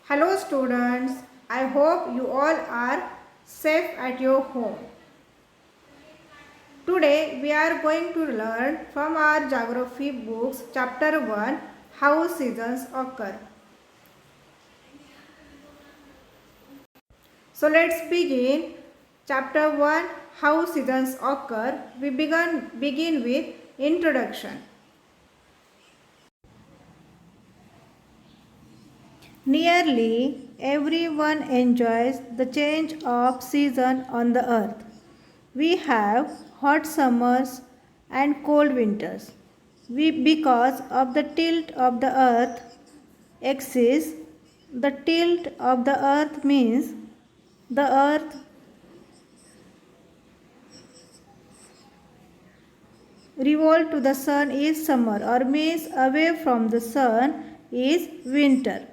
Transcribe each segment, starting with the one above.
Hello students, I hope you all are safe at your home. Today we are going to learn from our geography books chapter 1 how seasons occur. So let's begin chapter 1 how seasons occur. We begin with introduction. Nearly everyone enjoys the change of season on the earth. We have hot summers and cold winters. Because of the tilt of the earth axis, the tilt of the earth means the earth revolved to the sun is summer or means away from the sun is winter.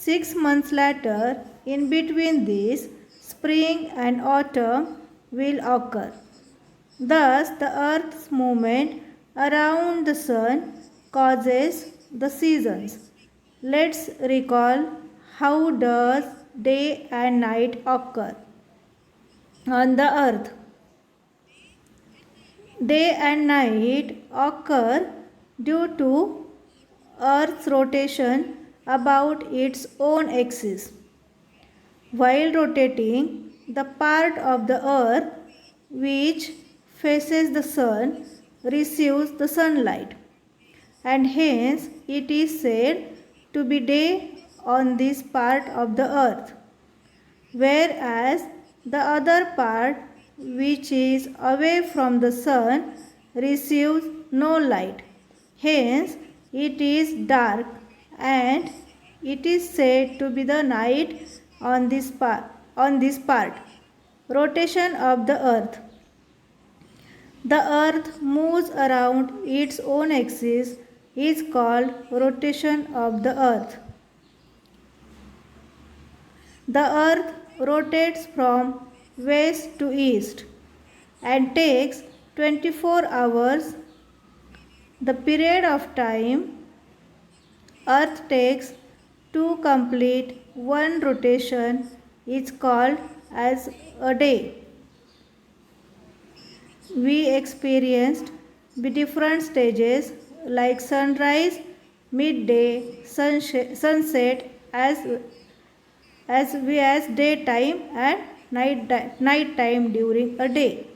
6 months later, in between these, spring and autumn will occur. Thus, the earth's movement around the sun causes the seasons. Let's recall how does day and night occur on the earth. Day and night occur due to Earth's rotation about its own axis. While rotating, the part of the earth which faces the sun receives the sunlight, and hence it is said to be day on this part of the earth, whereas the other part which is away from the sun receives no light. Hence it is dark and it is said to be the night on this part. Rotation of the earth. The earth moves around its own axis is called rotation of the earth. The earth rotates from west to east and takes 24 hours. The period of time earth takes to complete one rotation is called as a day. We experienced different stages like sunrise, midday, sunset as well as daytime and night time during a day.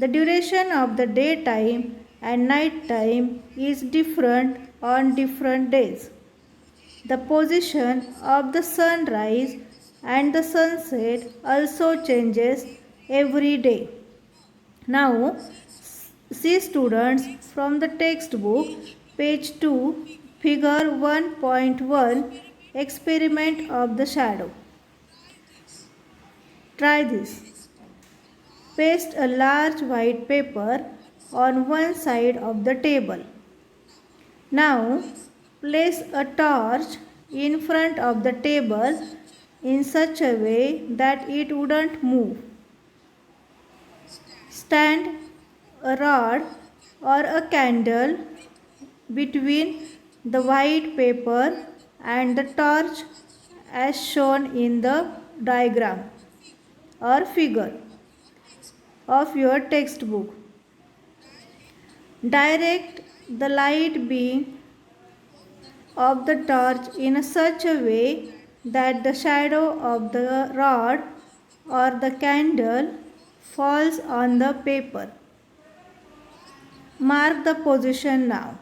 The duration of the daytime and night time is different on different days. The position of the sunrise and the sunset also changes every day. Now, see students from the textbook, page 2, figure 1.1, experiment of the shadow. Try this. Paste a large white paper on one side of the table. Now, place a torch in front of the table in such a way that it wouldn't move. Stand a rod or a candle between the white paper and the torch as shown in the diagram or figure of your textbook. Direct the light beam of the torch in such a way that the shadow of the rod or the candle falls on the paper. Mark the position now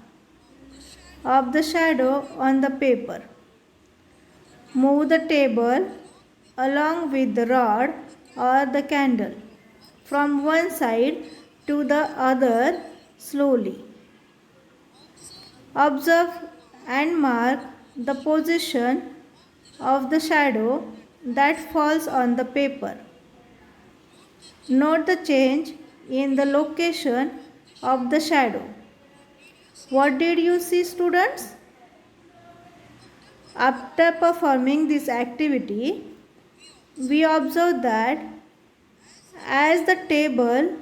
of the shadow on the paper. Move the table along with the rod or the candle from one side to the other slowly. Observe and mark the position of the shadow that falls on the paper. Note the change in the location of the shadow. What did you see, students? After performing this activity, we observe that as the table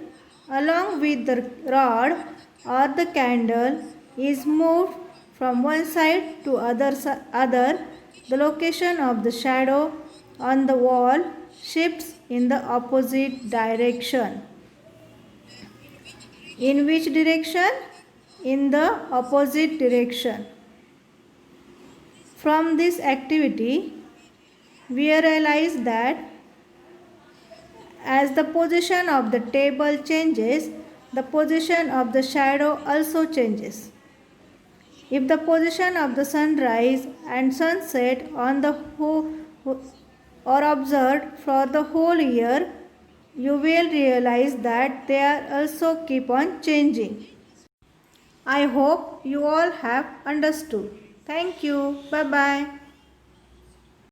along with the rod or the candle is moved from one side to other, the location of the shadow on the wall shifts in the opposite direction. In which direction? In the opposite direction. From this activity, we realize that as the position of the table changes, the position of the shadow also changes. If the position of the sunrise and sunset on the or observed for the whole year, you will realize that they are also keep on changing. I hope you all have understood. Thank you. Bye bye.